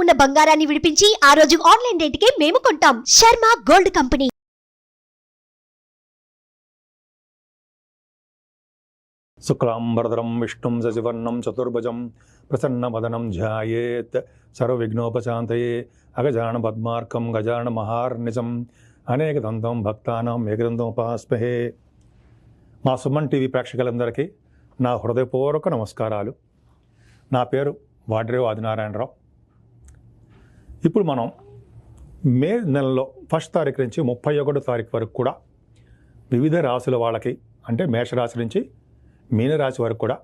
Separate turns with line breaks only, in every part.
ఉన్న బంగారాన్ని విడిపించి ఆ రోజు ఆన్లైన్ రేటుకే మేము కొంటాం. Sharma gold company.
శుక్లాంబరధరం విష్ణుం శశివర్ణం చతుర్భుజం ప్రసన్నవదనం ధ్యాయేత్ సర్వవిఘ్నోపశాంతయే అగజాన పద్మార్కం గజాన మహార్నిజం అనేకదంతం భక్తానాం ఏకదంతం ఉపాస్మహే. మా సుమన్ టీవీ ప్రేక్షకులందరికీ నా హృదయపూర్వక నమస్కారాలు. నా పేరు వాడ్రేవు ఆదినారాయణరావు. ఇప్పుడు మనం మే నెలలో 1 తారీఖు నుంచి 31 తారీఖు వరకు కూడా వివిధ రాశుల వాళ్ళకి, అంటే మేషరాశి నుంచి మీనరాశి వరకు కూడా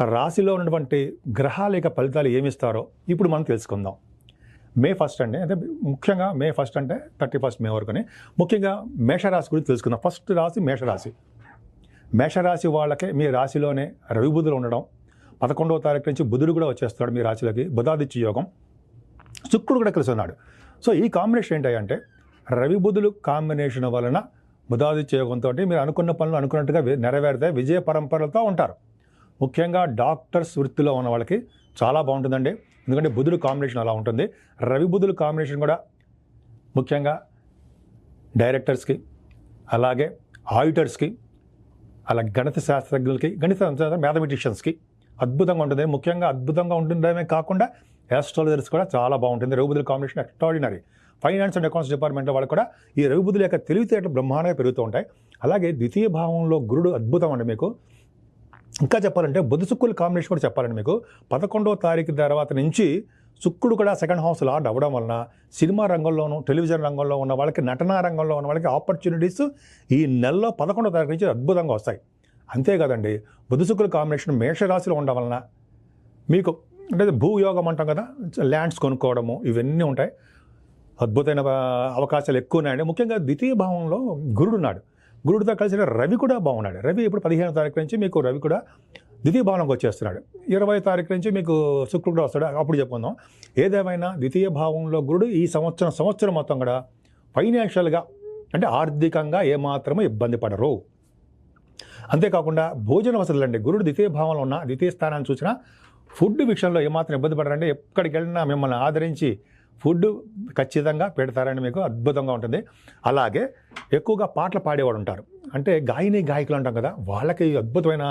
ఆ రాశిలో ఉన్నటువంటి గ్రహాల యొక్క ఫలితాలు ఏమిస్తారో ఇప్పుడు మనం తెలుసుకుందాం. మే 1 అండి, అంటే ముఖ్యంగా మే 1 అంటే 31 మే వరకుని ముఖ్యంగా మేషరాశి గురించి తెలుసుకుందాం. ఫస్ట్ రాశి మేషరాశి. మేషరాశి వాళ్ళకే మీ రాశిలోనే రవి బుధులు ఉండడం, 11వ తారీఖు నుంచి బుధుడు కూడా వచ్చేస్తాడు మీ రాశిలోకి, బుధాదిత్య యోగం, శుక్రుడు కూడా కలిసి ఉన్నాడు. సో ఈ కాంబినేషన్ ఏంటంటే రవి బుధులు కాంబినేషన్ వలన బుధాదిత్య యోగంతో మీరు అనుకున్న పనులు అనుకున్నట్టుగా నెరవేరుతాయి, విజయ పరంపరలతో ఉంటారు. ముఖ్యంగా డాక్టర్స్ వృత్తిలో ఉన్న వాళ్ళకి చాలా బాగుంటుందండి, ఎందుకంటే బుధుడు కాంబినేషన్ అలా ఉంటుంది. రవి బుధులు కాంబినేషన్ కూడా ముఖ్యంగా డైరెక్టర్స్కి, అలాగే ఆడిటర్స్కి, అలాగే గణిత శాస్త్రజ్ఞులకి, మ్యాథమెటిషియన్స్కి అద్భుతంగా ఉంటుంది. ముఖ్యంగా అద్భుతంగా ఉంటుండమే కాకుండా యాస్ట్రాలజర్స్ కూడా చాలా బాగుంటుంది. రవి బుధుల combination extraordinary. Finance and accounts డిపార్ట్మెంట్లో వాళ్ళు కూడా ఈ రవి బుధుల యొక్క తెలివితేటలు బ్రహ్మాండంగా పెరుగుతూ ఉంటాయి. అలాగే ద్వితీయ భావంలో గురుడు అద్భుతం అండి మీకు. ఇంకా చెప్పాలంటే బుధ శుక్రుల కాంబినేషన్ కూడా చెప్పాలండి మీకు. 11వ తారీఖు తర్వాత నుంచి శుక్రుడు కూడా సెకండ్ హౌస్ లార్డ్ అవ్వడం వలన సినిమా రంగంలోనూ, టెలివిజన్ రంగంలో ఉన్న వాళ్ళకి, నటనా రంగంలో ఉన్న వాళ్ళకి ఆపర్చునిటీస్ ఈ నెలలో 11వ తారీఖు నుంచి అద్భుతంగా వస్తాయి. అంతేకాదండి, బుధ శుక్రుల కాంబినేషన్ మేషరాశిలో ఉండడం వలన మీకు అంటే భూయోగం అంటాం కదా, ల్యాండ్స్ కొనుక్కోవడము, ఇవన్నీ ఉంటాయి. అద్భుతమైన అవకాశాలు ఎక్కువ ఉన్నాయండి. ముఖ్యంగా ద్వితీయ భావంలో గురుడు ఉన్నాడు, గురుడితో కలిసి రవి కూడా బాగున్నాడు. రవి ఇప్పుడు 15వ తారీఖు నుంచి మీకు రవి కూడా ద్వితీయ భావంలోకి వచ్చేస్తున్నాడు. 20వ తారీఖు నుంచి మీకు శుక్రుడు కూడా వస్తాడు, అప్పుడు చెప్పుకుందాం. ఏదేమైనా ద్వితీయ భావంలో గురుడు ఈ సంవత్సరం మొత్తం కూడా ఫైనాన్షియల్గా అంటే ఆర్థికంగా ఏమాత్రమూ ఇబ్బంది పడరు. అంతేకాకుండా భోజన వసతులు అండి, గురుడు ద్వితీయ భావంలో ఉన్న ద్వితీయ స్థానాన్ని చూసినా ఫుడ్ విషయంలో ఏమాత్రం ఇబ్బంది పడరండి. ఎక్కడికి వెళ్ళినా మిమ్మల్ని ఆదరించి ఫుడ్ ఖచ్చితంగా పెడతారని మీకు అద్భుతంగా ఉంటుంది. అలాగే ఎక్కువగా పాటలు పాడేవాడు ఉంటారు, అంటే గాయకులు అంటాం కదా, వాళ్ళకి అద్భుతమైన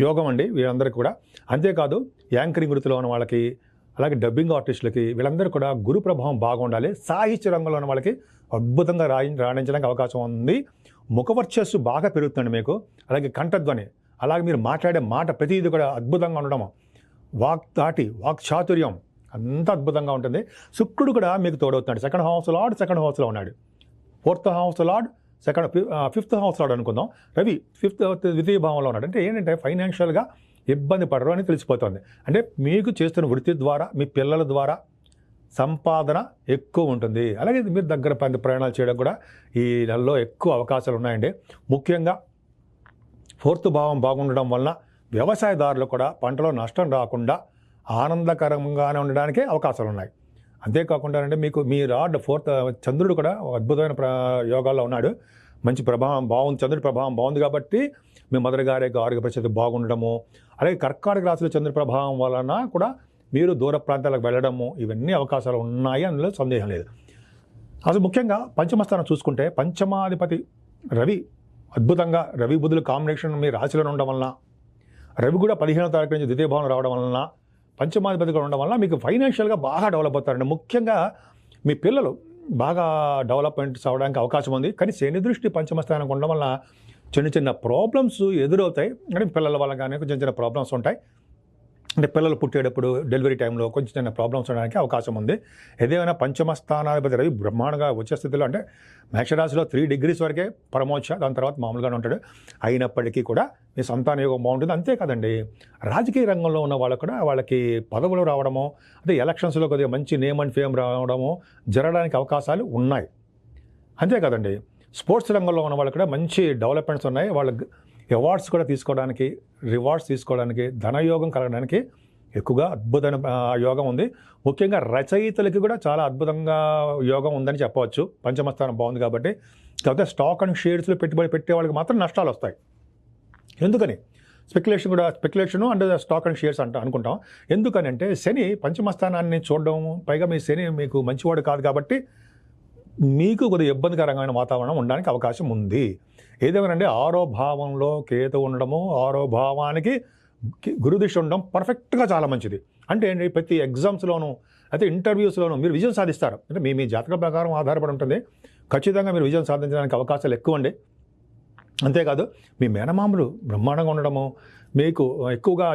యోగం అండి వీళ్ళందరికీ కూడా. అంతేకాదు యాంకరింగ్ వృత్తిలో ఉన్న వాళ్ళకి, అలాగే డబ్బింగ్ ఆర్టిస్టులకి, వీళ్ళందరూ కూడా గురు ప్రభావం బాగుండాలి. సాహిత్య రంగంలో ఉన్న వాళ్ళకి అద్భుతంగా రాణించడానికి అవకాశం ఉంది. ముఖవర్చస్సు బాగా పెరుగుతుంది మీకు, అలాగే కంఠధ్వని, అలాగే మీరు మాట్లాడే మాట ప్రతిదీ కూడా అద్భుతంగా ఉండడము, వాక్ చాతుర్యం అంత అద్భుతంగా ఉంటుంది. శుక్రుడు కూడా మీకు తోడవుతున్నాడు. సెకండ్ హౌస్లో ఉన్నాడు. 4th house lord, 5th house lord అనుకుందాం. రవి 5th ద్వితీయ భావంలో ఉన్నాడు. అంటే ఏంటంటే ఫైనాన్షియల్గా ఇబ్బంది పడరు అని తెలిసిపోతుంది. అంటే మీకు చేస్తున్న వృత్తి ద్వారా, మీ పిల్లల ద్వారా సంపాదన ఎక్కువ ఉంటుంది. అలాగే మీరు దగ్గర ప్రయాణాలు చేయడం కూడా ఈ నెలలో ఎక్కువ అవకాశాలు ఉన్నాయండి. ముఖ్యంగా 4th భావం బాగుండడం వలన వ్యవసాయదారులు కూడా పంటలో నష్టం రాకుండా ఆనందకరంగానే ఉండడానికే అవకాశాలు ఉన్నాయి. అంతేకాకుండా అంటే మీకు మీ రాడ్ 4th చంద్రుడు కూడా అద్భుతమైన యోగాల్లో ఉన్నాడు. మంచి ప్రభావం బాగుంది, చంద్రుడి ప్రభావం బాగుంది కాబట్టి మీ మదర్ గారి ఆరోగ్య పరిస్థితి బాగుండడము, అలాగే కర్కాటక రాశిలో చంద్రుడి ప్రభావం వలన కూడా మీరు దూర ప్రాంతాలకు వెళ్ళడము, ఇవన్నీ అవకాశాలు ఉన్నాయి, అందులో సందేహం లేదు. అసలు ముఖ్యంగా పంచమస్థానం చూసుకుంటే పంచమాధిపతి రవి అద్భుతంగా, రవి బుధుల కాంబినేషన్ మీ రాశిలో ఉండడం వలన, రవి కూడా 15వ తారీఖు నుంచి ద్వితీయ భావన రావడం వలన, పంచమాధిపతిగా ఉండడం వలన మీకు ఫైనాన్షియల్గా బాగా డెవలప్ అవుతారండి. ముఖ్యంగా మీ పిల్లలు బాగా డెవలప్మెంట్స్ అవ్వడానికి అవకాశం ఉంది. కానీ శని దృష్టి పంచమస్థానానికి ఉండడం వలన చిన్న ప్రాబ్లమ్స్ ఎదురవుతాయి. అంటే పిల్లల వల్ల కానీ చిన్న ప్రాబ్లమ్స్ ఉంటాయి. అంటే పిల్లలు పుట్టేటప్పుడు డెలివరీ టైంలో కొంచెం చిన్న ప్రాబ్లమ్స్ ఉండడానికి అవకాశం ఉంది. ఏదేమైనా పంచమ స్థానాధిపతి రవి బ్రహ్మాండంగా వచ్చే స్థితిలో, అంటే మేషరాశిలో 3 degrees వరకే పరమోక్ష, దాని తర్వాత మామూలుగానే ఉంటాడు. అయినప్పటికీ కూడా మీ సంతాన యోగం బాగుంటుంది. అంతేకాదండి, రాజకీయ రంగంలో ఉన్న వాళ్ళకు కూడా వాళ్ళకి పదవులు రావడము, అంటే ఎలక్షన్స్లో కొద్దిగా మంచి నేమ్ అండ్ ఫేమ్ రావడము జరగడానికి అవకాశాలు ఉన్నాయి. అంతేకాదండి, స్పోర్ట్స్ రంగంలో ఉన్న వాళ్ళకి కూడా మంచి డెవలప్మెంట్స్ ఉన్నాయి. వాళ్ళకి అవార్డ్స్ కూడా తీసుకోవడానికి, రివార్డ్స్ తీసుకోవడానికి, ధనయోగం కలగడానికి ఎక్కువగా అద్భుతమైన యోగం ఉంది. ముఖ్యంగా రచయితలకి కూడా చాలా అద్భుతంగా యోగం ఉందని చెప్పవచ్చు. పంచమస్థానం బాగుంది కాబట్టి. కాకపోతే స్టాక్ అండ్ షేర్స్లో పెట్టుబడి పెట్టే వాళ్ళకి మాత్రం నష్టాలు వస్తాయి. ఎందుకని? Speculation and stock and shares అనుకుంటాం. ఎందుకనంటే శని పంచమస్థానాన్ని చూడడం, పైగా మీ శని మీకు మంచివాడు కాదు కాబట్టి మీకు కొద్దిగా ఇబ్బందికరమైన వాతావరణం ఉండడానికి అవకాశం ఉంది. ఏదేమనంటే 6వ భావంలో కేతు ఉండడము, 6వ భావానికి గురుదృష్టి ఉండడం పర్ఫెక్ట్గా చాలా మంచిది. అంటే ఏంటి, ప్రతి ఎగ్జామ్స్లోనూ అయితే ఇంటర్వ్యూస్లోనూ మీరు విజయం సాధిస్తారు. అంటే మీ జాతక ప్రకారం ఆధారపడి ఉంటుంది. ఖచ్చితంగా మీరు విజయం సాధించడానికి అవకాశాలు ఎక్కువ అండి. అంతేకాదు మీ మేనమామలు బ్రహ్మాండంగా ఉండడము, మీకు ఎక్కువగా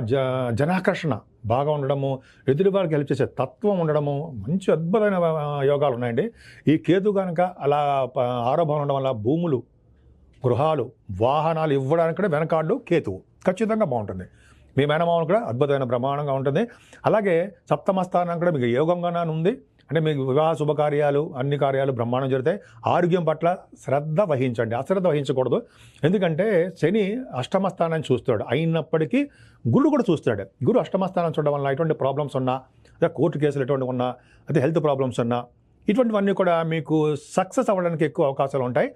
జనాకర్షణ బాగా ఉండడము, ఎదుటి వారికి హెల్ప్ చేసే తత్వం ఉండడము, మంచి అద్భుతమైన యోగాలు ఉన్నాయండి. ఈ కేతు కనుక అలా 6వ భావం ఉండడం వల్ల భూములు, గృహాలు, వాహనాలు ఇవ్వడానికి కూడా వెనకాడు కేతువు ఖచ్చితంగా బాగుంటుంది. మీ మేనమామలు కూడా అద్భుతమైన బ్రహ్మాండంగా ఉంటుంది. అలాగే 7వ స్థానం కూడా మీకు యోగంగానే ఉంది. అంటే మీకు వివాహ శుభకార్యాలు, అన్ని కార్యాలు బ్రహ్మాండం జరుగుతాయి. ఆరోగ్యం పట్ల శ్రద్ధ వహించండి, అశ్రద్ధ వహించకూడదు. ఎందుకంటే శని 8వ స్థానాన్ని చూస్తాడు, అయినప్పటికీ గురుడు కూడా చూస్తాడు. గురు 8వ స్థానం చూడడం వల్ల ఎటువంటి ప్రాబ్లమ్స్ ఉన్నా, అదే కోర్టు కేసులు ఎటువంటి ఉన్నా, అదే హెల్త్ ప్రాబ్లమ్స్ ఉన్నా, ఇటువంటివన్నీ కూడా మీకు సక్సెస్ అవ్వడానికి ఎక్కువ అవకాశాలు ఉంటాయి.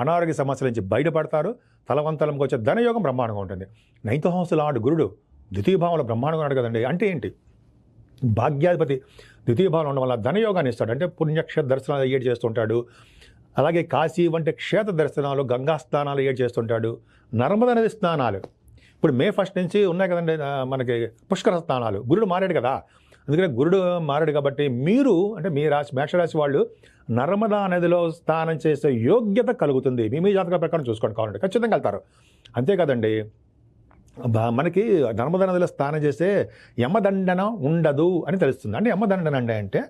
అనారోగ్య సమస్యల నుంచి బయటపడతారు. తలవంతలంకి వచ్చే ధనయోగం బ్రహ్మాండంగా ఉంటుంది. 9th హౌస్ లార్డ్ గురుడు ద్వితీయ భావంలో బ్రహ్మాండంగా ఉన్నాడు కదండి. అంటే ఏంటి, భాగ్యాధిపతి ద్వితీయ భావం ఉండడం వల్ల ధనయోగాన్ని ఇస్తాడు. అంటే పుణ్యక్షేత్ర దర్శనాలు ఏడు చేస్తుంటాడు. అలాగే కాశీ వంటి క్షేత్ర దర్శనాలు, గంగా స్నానాలు ఏడు చేస్తుంటాడు. నర్మదా నది స్నానాలు ఇప్పుడు May 1 నుంచి ఉన్నాయి కదండి, మనకి పుష్కర స్నానాలు. గురుడు మారాడు కదా, అందుకని గురుడు మారాడు కాబట్టి మీరు అంటే మీ రాశి మేషరాశి వాళ్ళు నర్మదా నదిలో స్నానం చేసే యోగ్యత కలుగుతుంది. మీ జాతక ప్రకారం చూసుకోండి, కావాలంటే ఖచ్చితంగా వెళ్తారు. అంతేకాదండి, మనకి నర్మదా నదిలో స్నానం చేస్తే యమదండన ఉండదు అని తెలుస్తుంది. అంటే యమదండన అంటే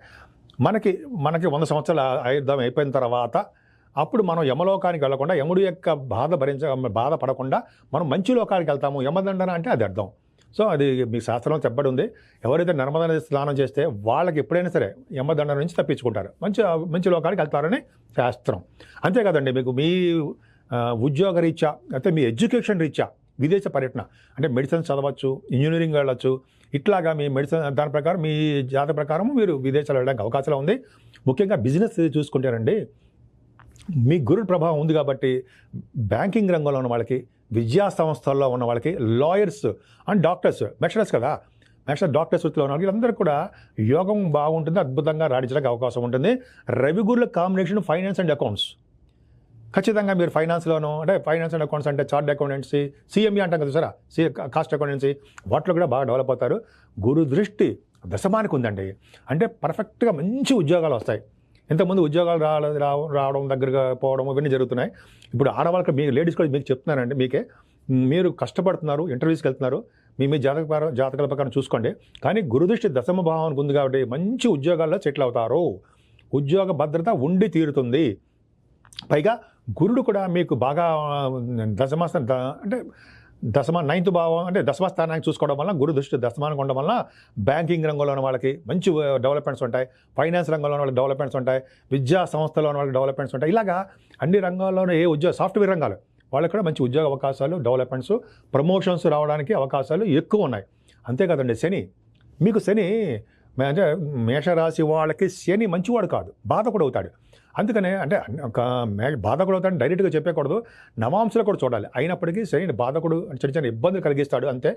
మనకి 100 సంవత్సరాల ఆయుర్దాయం అయిపోయిన తర్వాత అప్పుడు మనం యమలోకానికి వెళ్ళకుండా, యముడు యొక్క బాధపడకుండా మనం మంచి లోకానికి వెళ్తాము. యమదండన అంటే అది అర్థం. సో అది మీ శాస్త్రంలో చెప్పబడి ఉంది. ఎవరైతే నర్మదా నది స్నానం చేస్తే వాళ్ళకి ఎప్పుడైనా సరే యమదండన నుంచి తప్పించుకుంటారు, మంచి లోకానికి వెళ్తారని శాస్త్రం. అంతేకాదండి, మీకు మీ ఉద్యోగ రీత్యా అయితే మీ ఎడ్యుకేషన్ రీత్యా విదేశ పర్యటన, అంటే మెడిసిన్ చదవచ్చు, ఇంజనీరింగ్ వెళ్ళచ్చు. ఇట్లాగా మీ మెడిసిన్ దాని ప్రకారం మీ జాతక ప్రకారం మీరు విదేశాలు వెళ్ళడానికి అవకాశాలు ఉంది. ముఖ్యంగా బిజినెస్ చూసుకుంటారండి, మీ గురుడు ప్రభావం ఉంది కాబట్టి బ్యాంకింగ్ రంగంలో ఉన్న వాళ్ళకి, విద్యా సంస్థల్లో ఉన్న వాళ్ళకి, లాయర్స్ అండ్ డాక్టర్స్, మేషరాశి కదా, డాక్టర్స్ వృత్తిలో ఉన్న వాళ్ళకి అందరూ కూడా యోగం బాగుంటుంది, అద్భుతంగా రాణించడానికి అవకాశం ఉంటుంది. రవి గురుల కాంబినేషన్ ఫైనాన్స్ అండ్ అకౌంట్స్, ఖచ్చితంగా మీరు ఫైనాన్స్లోనూ, అంటే ఫైనాన్స్ అండ్ అకౌంట్స్ అంటే చార్ట్ అకౌంటెన్సీ, CME అంటాం కదా సార్, కాస్ట్ అకౌంటెన్సీ, వాటిలో కూడా బాగా డెవలప్ అవుతారు. గురు దృష్టి దశమానికి ఉందండి, అంటే పర్ఫెక్ట్గా మంచి ఉద్యోగాలు వస్తాయి. ఇంతకుముందు ఉద్యోగాలు రావడం, దగ్గరగా పోవడం ఇవన్నీ జరుగుతున్నాయి. ఇప్పుడు ఆడవాళ్ళకి, మీ లేడీస్ కూడా మీకు చెప్తున్నానండి, మీరు కష్టపడుతున్నారు, ఇంటర్వ్యూస్కి వెళ్తున్నారు, మీ జాతకాల ప్రకారం చూసుకోండి. కానీ గురుదృష్టి దశమ భావానికి ఉంది కాబట్టి మంచి ఉద్యోగాల్లో సెటిల్ అవుతారు. ఉద్యోగ భద్రత ఉండి తీరుతుంది. పైగా గురుడు కూడా మీకు బాగా అంటే 9th భావం అంటే దశమ స్థానానికి చూసుకోవడం వల్ల, గురు దృష్టి దశమానికి ఉండడం వల్ల బ్యాంకింగ్ రంగంలో ఉన్న వాళ్ళకి మంచి డెవలప్మెంట్స్ ఉంటాయి, ఫైనాన్స్ రంగంలో ఉన్న వాళ్ళకి డెవలప్మెంట్స్ ఉంటాయి, విద్యా సంస్థలో ఉన్న వాళ్ళకి డెవలప్మెంట్స్ ఉంటాయి. ఇలాగా అన్ని రంగాల్లోనూ సాఫ్ట్వేర్ రంగాలు వాళ్ళకి కూడా మంచి ఉద్యోగ అవకాశాలు, డెవలప్మెంట్స్, ప్రమోషన్స్ రావడానికి అవకాశాలు ఎక్కువ ఉన్నాయి. అంతేకాదండి, మీకు శని అంటే మేషరాశి వాళ్ళకి శని మంచివాడు కాదు, బాధకుడు అవుతాడు. అందుకనే అంటే ఒక బాధకుడు అవుతాడు డైరెక్ట్గా చెప్పకూడదు, నవాంశలు కూడా చూడాలి. అయినప్పటికీ శని బాధకుడు చిన్న ఇబ్బందులు కలిగిస్తాడు. అంతే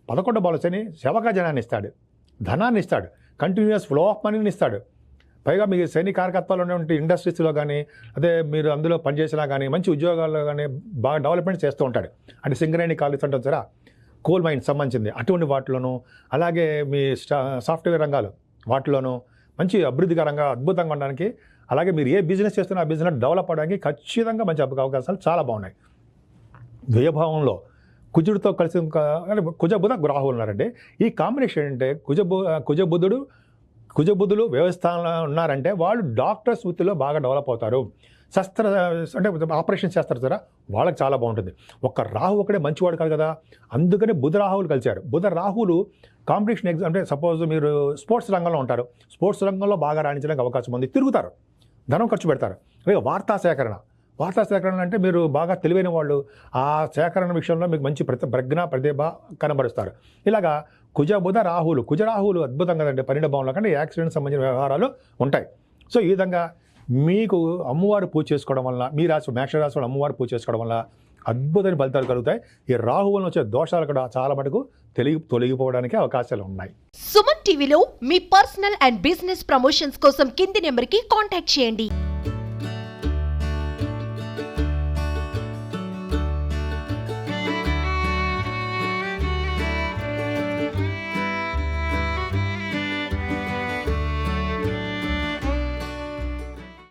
11వ భావం శని సేవకా జనాన్ని ఇస్తాడు, ధనాన్ని ఇస్తాడు, కంటిన్యూస్ ఫ్లో ఆఫ్ మనీని ఇస్తాడు. పైగా మీకు శని కారకత్వాలు ఉన్నటువంటి ఇండస్ట్రీస్లో కానీ, అదే మీరు అందులో పనిచేసినా కానీ, మంచి ఉద్యోగాల్లో కానీ బాగా డెవలప్మెంట్ చేస్తూ ఉంటాడు. అంటే సింగరేణి కాలేజ్ ఉంటుంది సరే, కోల్ మైన్స్ సంబంధించింది అటువంటి వాటిలోనూ, అలాగే మీ సాఫ్ట్వేర్ రంగాలు వాటిలోనూ మంచి అభివృద్ధికరంగా అద్భుతంగా ఉండడానికి, అలాగే మీరు ఏ బిజినెస్ చేస్తున్నా ఆ బిజినెస్ డెవలప్ అవడానికి ఖచ్చితంగా మంచి అవకాశాలు చాలా బాగున్నాయి. ద్వయభావంలో కుజుడితో కలిసి కుజ బుధ రాహువు ఉన్నారండి. ఈ కాంబినేషన్ అంటే కుజబుధులు వ్యవస్థలో ఉన్నారంటే వాళ్ళు డాక్టర్స్ వృత్తిలో బాగా డెవలప్ అవుతారు. అంటే ఆపరేషన్ చేస్తారు సరే, వాళ్ళకి చాలా బాగుంటుంది. ఒక్క రాహు ఒకడే మంచివాడు కాదు కదా, అందుకని బుధ రాహువులు కలిశారు. బుధ రాహువులు కాంపిటీషన్ ఎగ్జామ్, అంటే సపోజ్ మీరు స్పోర్ట్స్ రంగంలో ఉంటారు, స్పోర్ట్స్ రంగంలో బాగా రాణించడానికి అవకాశం ఉంది. తిరుగుతారు, ధనం ఖర్చు పెడతారు. అలాగే వార్తా సేకరణ అంటే మీరు బాగా తెలివైన వాళ్ళు, ఆ సేకరణ విషయంలో మీకు మంచి ప్రతిభ కనబరుస్తారు. ఇలాగా కుజ రాహువులు అద్భుతం కదండి. 12వ భావంలో కంటే యాక్సిడెంట్ సంబంధించిన వ్యవహారాలు ఉంటాయి. సో ఈ విధంగా మీకు అమ్మవారు పూజ చేసుకోవడం వల్ల, మీ మేషరాశి వాళ్ళు అమ్మవారు పూజ చేసుకోవడం వల్ల అద్భుతమైన ఫలితాలు కలుగుతాయి. ఈ రాహు వలన వచ్చే దోషాలు కూడా చాలా మటుకు తొలగిపోవడానికి అవకాశాలు ఉన్నాయి.
సుమన్ టీవీలో మీ పర్సనల్ అండ్ బిజినెస్ ప్రమోషన్స్ కోసం కింది నెంబర్కి కాంటాక్ట్ చేయండి.